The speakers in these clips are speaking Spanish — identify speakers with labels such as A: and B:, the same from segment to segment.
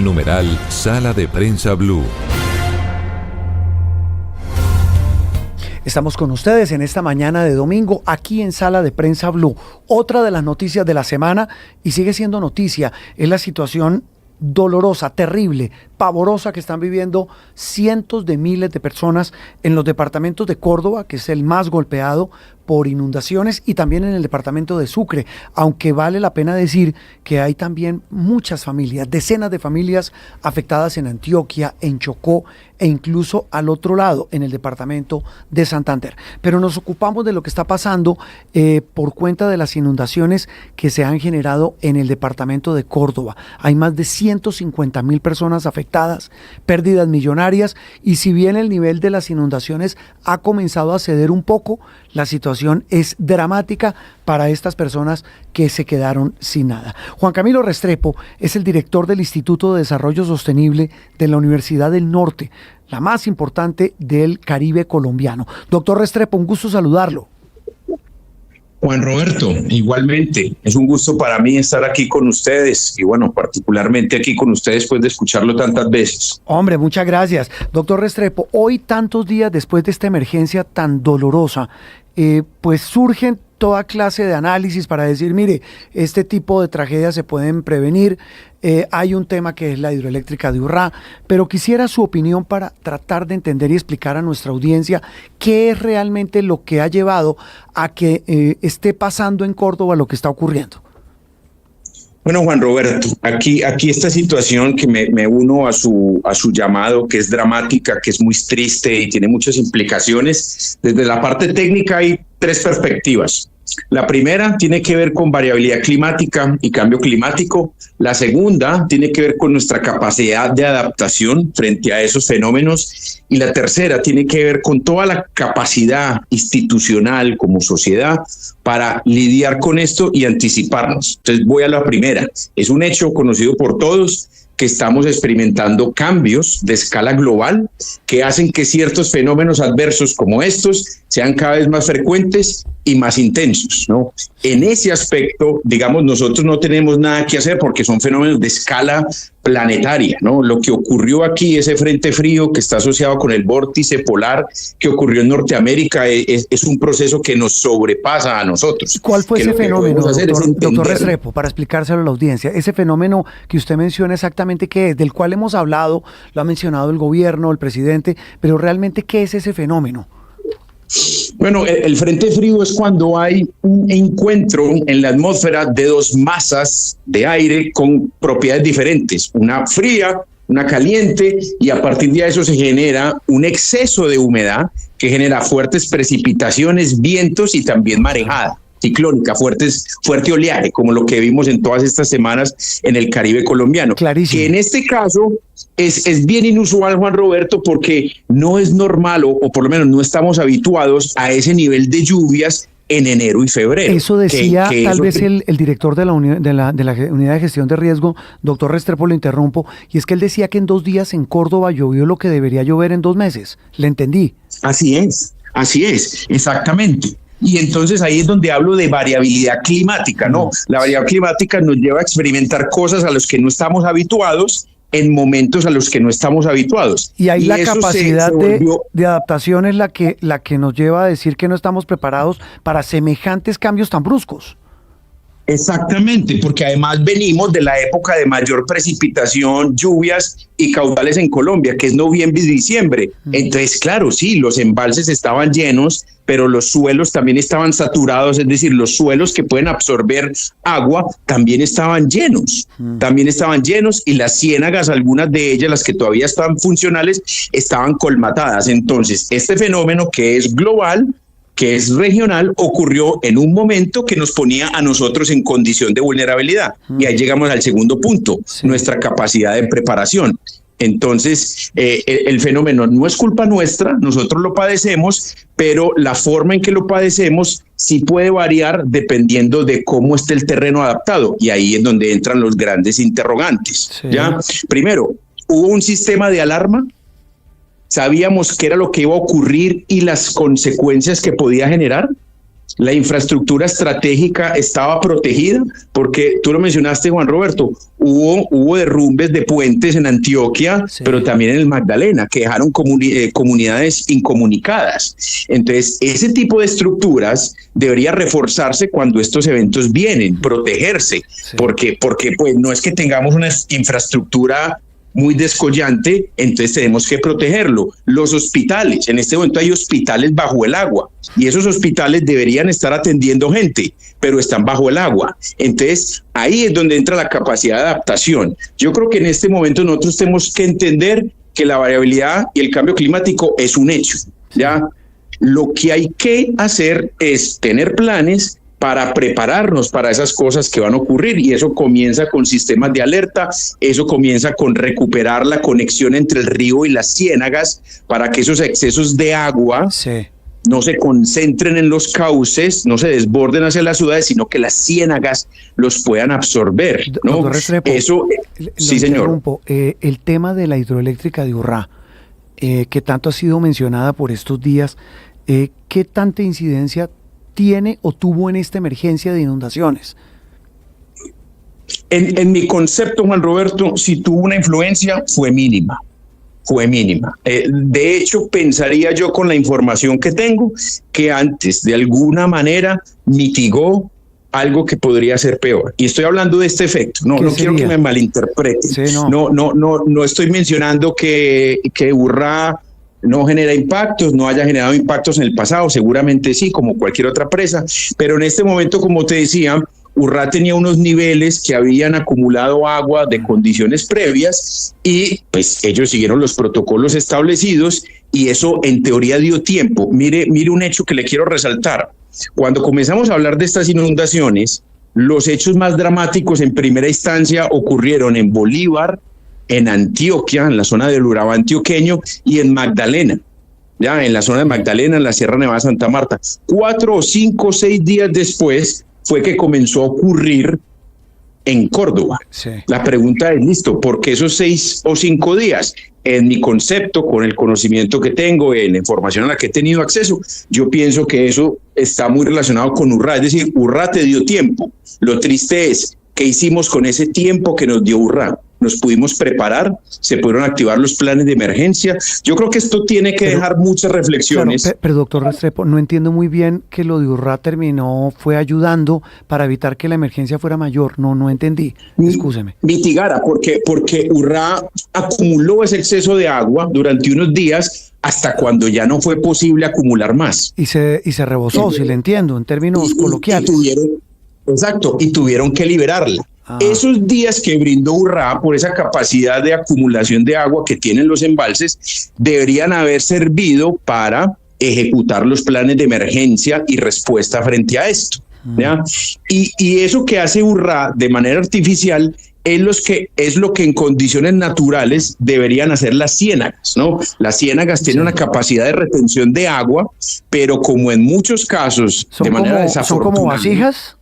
A: numeral Sala de Prensa Blue.
B: Estamos con ustedes en esta mañana de domingo aquí en Sala de Prensa Blue. Otra de las noticias de la semana, y sigue siendo noticia, es la situación dolorosa, terrible, pavorosa que están viviendo cientos de miles de personas en los departamentos de Córdoba, que es el más golpeado por inundaciones, y también en el departamento de Sucre, aunque vale la pena decir que hay también muchas familias, decenas de familias afectadas en Antioquia, en Chocó e incluso al otro lado, en el departamento de Santander. Pero nos ocupamos de lo que está pasando por cuenta de las inundaciones que se han generado en el departamento de Córdoba. Hay más de 150.000 personas afectadas, pérdidas millonarias, y si bien el nivel de las inundaciones ha comenzado a ceder un poco, la situación es dramática para estas personas que se quedaron sin nada. Juan Camilo Restrepo es el director del Instituto de Desarrollo Sostenible de la Universidad del Norte, la más importante del Caribe colombiano. Doctor Restrepo, un gusto saludarlo.
C: Juan Roberto, igualmente, es un gusto para mí estar aquí con ustedes y bueno, particularmente aquí con ustedes después de escucharlo tantas veces.
B: Hombre, muchas gracias. Doctor Restrepo, hoy tantos días después de esta emergencia tan dolorosa, pues surgen toda clase de análisis para decir, mire, este tipo de tragedias se pueden prevenir. Hay un tema que es la hidroeléctrica de Urrá, pero quisiera su opinión para tratar de entender y explicar a nuestra audiencia qué es realmente lo que ha llevado a que esté pasando en Córdoba lo que está ocurriendo.
C: Bueno, Juan Roberto, aquí esta situación que me uno a su llamado, que es dramática, que es muy triste y tiene muchas implicaciones. Desde la parte técnica hay tres perspectivas. La primera tiene que ver con variabilidad climática y cambio climático. La segunda tiene que ver con nuestra capacidad de adaptación frente a esos fenómenos. Y la tercera tiene que ver con toda la capacidad institucional como sociedad para lidiar con esto y anticiparnos. Entonces voy a la primera. Es un hecho conocido por todos que estamos experimentando cambios de escala global que hacen que ciertos fenómenos adversos como estos sean cada vez más frecuentes y más intensos, ¿no? En ese aspecto, digamos, nosotros no tenemos nada que hacer porque son fenómenos de escala planetaria, ¿no? Lo que ocurrió aquí, ese frente frío que está asociado con el vórtice polar que ocurrió en Norteamérica, es un proceso que nos sobrepasa a nosotros.
B: ¿Cuál fue ese fenómeno, doctor Restrepo, para explicárselo a la audiencia? Ese fenómeno que usted menciona exactamente qué es, del cual hemos hablado, lo ha mencionado el gobierno, el presidente, pero realmente ¿qué es ese fenómeno?
C: Bueno, el frente frío es cuando hay un encuentro en la atmósfera de dos masas de aire con propiedades diferentes, una fría, una caliente, y a partir de eso se genera un exceso de humedad que genera fuertes precipitaciones, vientos y también marejada ciclónica, fuerte oleaje, como lo que vimos en todas estas semanas en el Caribe colombiano.
B: Clarísimo.
C: Que en este caso es bien inusual, Juan Roberto, porque no es normal, o por lo menos no estamos habituados a ese nivel de lluvias en enero y febrero.
B: Eso decía tal vez el director de la Unidad de Gestión de Riesgo, doctor Restrepo, lo interrumpo, y es que él decía que en 2 días en Córdoba llovió lo que debería llover en 2 meses. ¿Le entendí?
C: Así es, exactamente. Y entonces ahí es donde hablo de variabilidad climática, ¿no? La variabilidad climática nos lleva a experimentar cosas a las que no estamos habituados en momentos a los que no estamos habituados.
B: Y ahí la capacidad de adaptación es la que nos lleva a decir que no estamos preparados para semejantes cambios tan bruscos.
C: Exactamente, porque además venimos de la época de mayor precipitación, lluvias y caudales en Colombia, que es noviembre y diciembre. Entonces, claro, sí, los embalses estaban llenos, pero los suelos también estaban saturados, es decir, los suelos que pueden absorber agua también estaban llenos, y las ciénagas, algunas de ellas, las que todavía estaban funcionales, estaban colmatadas. Entonces, este fenómeno que es global, que es regional, ocurrió en un momento que nos ponía a nosotros en condición de vulnerabilidad. Y ahí llegamos al segundo punto, nuestra capacidad de preparación. Entonces, el fenómeno no es culpa nuestra, nosotros lo padecemos, pero la forma en que lo padecemos sí puede variar dependiendo de cómo esté el terreno adaptado. Y ahí es donde entran los grandes interrogantes. ¿Ya? Primero, ¿hubo un sistema de alarma? ¿Sabíamos qué era lo que iba a ocurrir y las consecuencias que podía generar? la infraestructura estratégica estaba protegida, porque tú lo mencionaste, Juan Roberto, hubo derrumbes de puentes en Antioquia, sí, pero también en el Magdalena, que dejaron comunidades incomunicadas. Entonces, ese tipo de estructuras debería reforzarse cuando estos eventos vienen, protegerse, sí, porque pues no es que tengamos una infraestructura muy descollante, entonces tenemos que protegerlo. Los hospitales, en este momento hay hospitales bajo el agua y esos hospitales deberían estar atendiendo gente, pero están bajo el agua. Entonces ahí es donde entra la capacidad de adaptación. Yo creo que en este momento nosotros tenemos que entender que la variabilidad y el cambio climático es un hecho, ¿ya? Lo que hay que hacer es tener planes para prepararnos para esas cosas que van a ocurrir, y eso comienza con sistemas de alerta, eso comienza con recuperar la conexión entre el río y las ciénagas para que esos excesos de agua, sí, no se concentren en los cauces, no se desborden hacia las ciudades, sino que las ciénagas los puedan absorber, ¿no? Eso, sí, señor.
B: El tema de la hidroeléctrica de Urrá, que tanto ha sido mencionada por estos días, ¿qué tanta incidencia tiene o tuvo en esta emergencia de inundaciones?
C: En mi concepto, Juan Roberto, si tuvo una influencia, fue mínima. De hecho, pensaría yo, con la información que tengo, que antes de alguna manera mitigó algo que podría ser peor. Y estoy hablando de este efecto. No quiero que me malinterpreten. Sí, no estoy mencionando que Urrá no genera impactos, no haya generado impactos en el pasado, seguramente sí, como cualquier otra presa, pero en este momento, como te decía, Urrá tenía unos niveles que habían acumulado agua de condiciones previas y pues ellos siguieron los protocolos establecidos y eso en teoría dio tiempo. Mire un hecho que le quiero resaltar. Cuando comenzamos a hablar de estas inundaciones, los hechos más dramáticos en primera instancia ocurrieron en Bolívar, en Antioquia, en la zona del Urabá antioqueño, y en Magdalena, ya en la zona de Magdalena, en la Sierra Nevada de Santa Marta. 4 o 5 o 6 días después fue que comenzó a ocurrir en Córdoba. Sí. La pregunta es, listo, ¿por qué esos 6 o 5 días? En mi concepto, con el conocimiento que tengo, en la información a la que he tenido acceso, yo pienso que eso está muy relacionado con Urrá, es decir, Urrá te dio tiempo. Lo triste es, ¿qué hicimos con ese tiempo que nos dio Urrá? Nos pudimos preparar, se pudieron activar los planes de emergencia. Yo creo que esto tiene que dejar muchas reflexiones.
B: Claro, pero doctor Restrepo, no entiendo muy bien que lo de Urrá fue ayudando para evitar que la emergencia fuera mayor. No entendí, excúseme.
C: Mitigara, porque Urrá acumuló ese exceso de agua durante unos días hasta cuando ya no fue posible acumular más.
B: Y se rebosó, si le entiendo, en términos coloquiales.
C: Y tuvieron que liberarla. Esos días que brindó Urrá, por esa capacidad de acumulación de agua que tienen los embalses, deberían haber servido para ejecutar los planes de emergencia y respuesta frente a esto, ¿ya? Y eso que hace Urrá de manera artificial es lo que en condiciones naturales deberían hacer las ciénagas, ¿no? Las ciénagas tienen una capacidad de retención de agua, pero como en muchos casos, de manera desafortunada.
B: ¿Son como vasijas?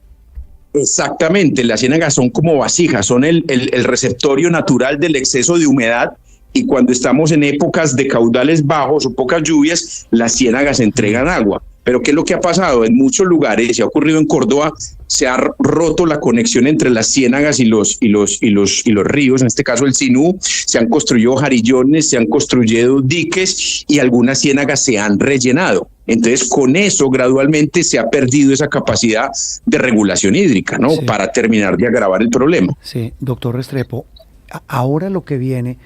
C: Exactamente, las ciénagas son como vasijas, son el receptorio natural del exceso de humedad, y cuando estamos en épocas de caudales bajos o pocas lluvias, las ciénagas entregan agua. Pero ¿qué es lo que ha pasado? En muchos lugares, y ha ocurrido en Córdoba, se ha roto la conexión entre las ciénagas y los ríos, en este caso el Sinú. Se han construido jarillones, se han construido diques y algunas ciénagas se han rellenado. Entonces, con eso gradualmente se ha perdido esa capacidad de regulación hídrica, ¿no? Sí. Para terminar de agravar el problema.
B: Sí, doctor Restrepo, ahora lo que viene,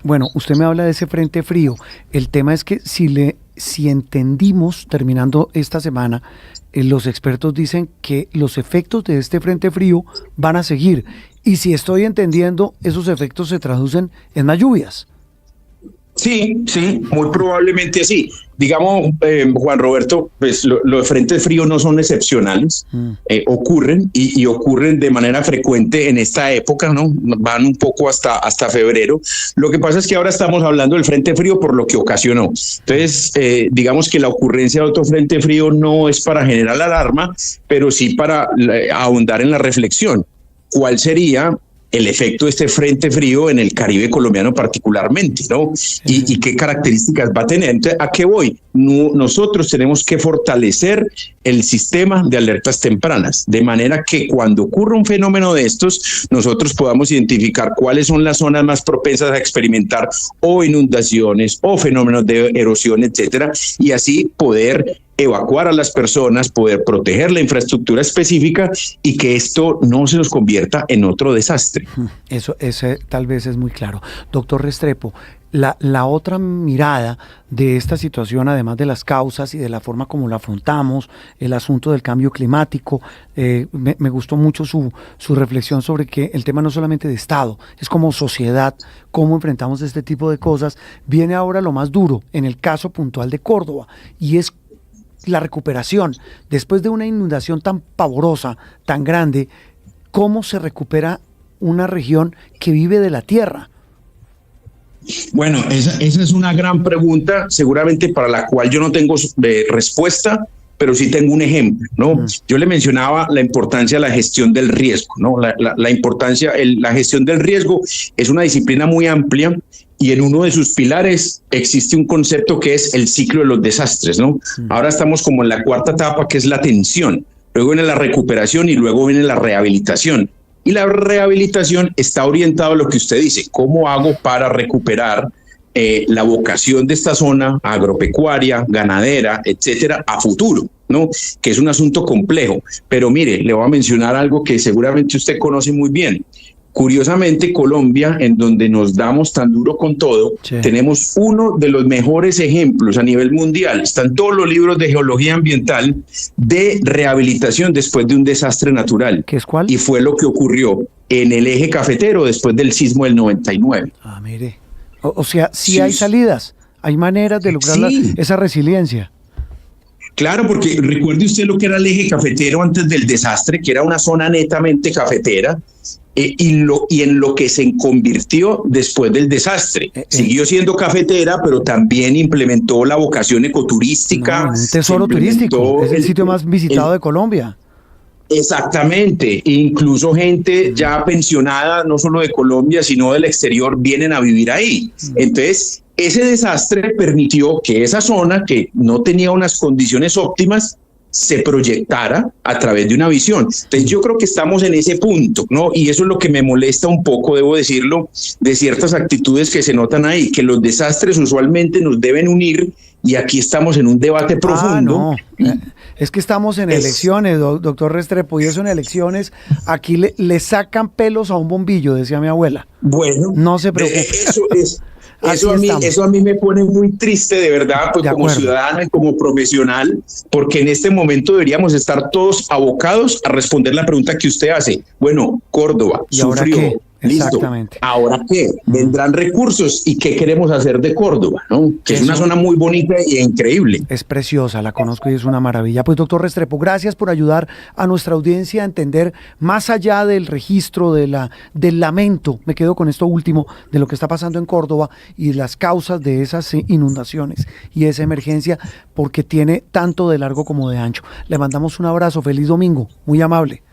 B: bueno, usted me habla de ese frente frío. El tema es que si entendimos, terminando esta semana, los expertos dicen que los efectos de este frente frío van a seguir. Y si estoy entendiendo, esos efectos se traducen en más lluvias.
C: Sí, muy probablemente así. Digamos, Juan Roberto, pues los frentes fríos no son excepcionales, ocurren y ocurren de manera frecuente en esta época, ¿no? Van un poco hasta febrero. Lo que pasa es que ahora estamos hablando del frente frío por lo que ocasionó. Entonces, digamos que la ocurrencia de otro frente frío no es para generar alarma, pero sí para ahondar en la reflexión. ¿Cuál sería el efecto de este frente frío en el Caribe colombiano particularmente, ¿no? Y qué características va a tener. Entonces, ¿a qué voy? Nosotros tenemos que fortalecer el sistema de alertas tempranas, de manera que cuando ocurra un fenómeno de estos, nosotros podamos identificar cuáles son las zonas más propensas a experimentar o inundaciones o fenómenos de erosión, etcétera, y así poder evacuar a las personas, poder proteger la infraestructura específica y que esto no se nos convierta en otro desastre.
B: Ese tal vez es muy claro. Doctor Restrepo, la otra mirada de esta situación, además de las causas y de la forma como la afrontamos, el asunto del cambio climático, me gustó mucho su reflexión sobre que el tema no solamente de Estado, es como sociedad, cómo enfrentamos este tipo de cosas. Viene ahora lo más duro en el caso puntual de Córdoba, y es la recuperación. Después de una inundación tan pavorosa, tan grande, ¿cómo se recupera una región que vive de la tierra?
C: Bueno, esa es una gran pregunta, seguramente para la cual yo no tengo respuesta, pero sí tengo un ejemplo, ¿no? Yo le mencionaba la importancia de la gestión del riesgo, ¿no? La gestión del riesgo es una disciplina muy amplia y en uno de sus pilares existe un concepto que es el ciclo de los desastres, ¿no? Ahora estamos como en la cuarta etapa, que es la atención, luego viene la recuperación y luego viene la rehabilitación. Y la rehabilitación está orientada a lo que usted dice, ¿cómo hago para recuperar la vocación de esta zona agropecuaria, ganadera, etcétera, a futuro, ¿no? Que es un asunto complejo. Pero mire, le voy a mencionar algo que seguramente usted conoce muy bien. Curiosamente, Colombia, en donde nos damos tan duro con todo, sí, tenemos uno de los mejores ejemplos a nivel mundial. Están todos los libros de geología ambiental de rehabilitación después de un desastre natural.
B: ¿Qué es cuál?
C: Y fue lo que ocurrió en el eje cafetero después del sismo del 99.
B: Ah, mire. O sea, sí hay salidas, hay maneras de lograr esa resiliencia.
C: Claro, porque recuerde usted lo que era el eje cafetero antes del desastre, que era una zona netamente cafetera, y en lo que se convirtió después del desastre. Siguió siendo cafetera, pero también implementó la vocación ecoturística.
B: Un tesoro turístico, es el sitio más visitado de Colombia.
C: Exactamente, incluso gente ya pensionada, no solo de Colombia, sino del exterior, vienen a vivir ahí. Entonces, ese desastre permitió que esa zona, que no tenía unas condiciones óptimas, se proyectara a través de una visión. Entonces yo creo que estamos en ese punto, ¿no? Y eso es lo que me molesta un poco, debo decirlo, de ciertas actitudes que se notan ahí, que los desastres usualmente nos deben unir, y aquí estamos en un debate profundo.
B: No. Es que estamos en elecciones, doctor Restrepo, y eso en elecciones, aquí le sacan pelos a un bombillo, decía mi abuela.
C: Bueno,
B: no se preocupe.
C: Eso a mí me pone muy triste, de verdad, pues como ciudadano y como profesional, porque en este momento deberíamos estar todos abocados a responder la pregunta que usted hace. Bueno, Córdoba sufrió. Listo.
B: Exactamente.
C: ¿Ahora qué? Vendrán recursos, y qué queremos hacer de Córdoba, ¿no? Que es una zona muy bonita y increíble.
B: Es preciosa, la conozco y es una maravilla. Pues doctor Restrepo, gracias por ayudar a nuestra audiencia a entender más allá del registro del lamento. Me quedo con esto último de lo que está pasando en Córdoba y las causas de esas inundaciones y esa emergencia, porque tiene tanto de largo como de ancho. Le mandamos un abrazo, feliz domingo, muy amable.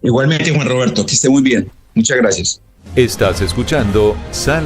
C: Igualmente, Juan Roberto, que esté muy bien. Muchas gracias.
A: Estás escuchando Sala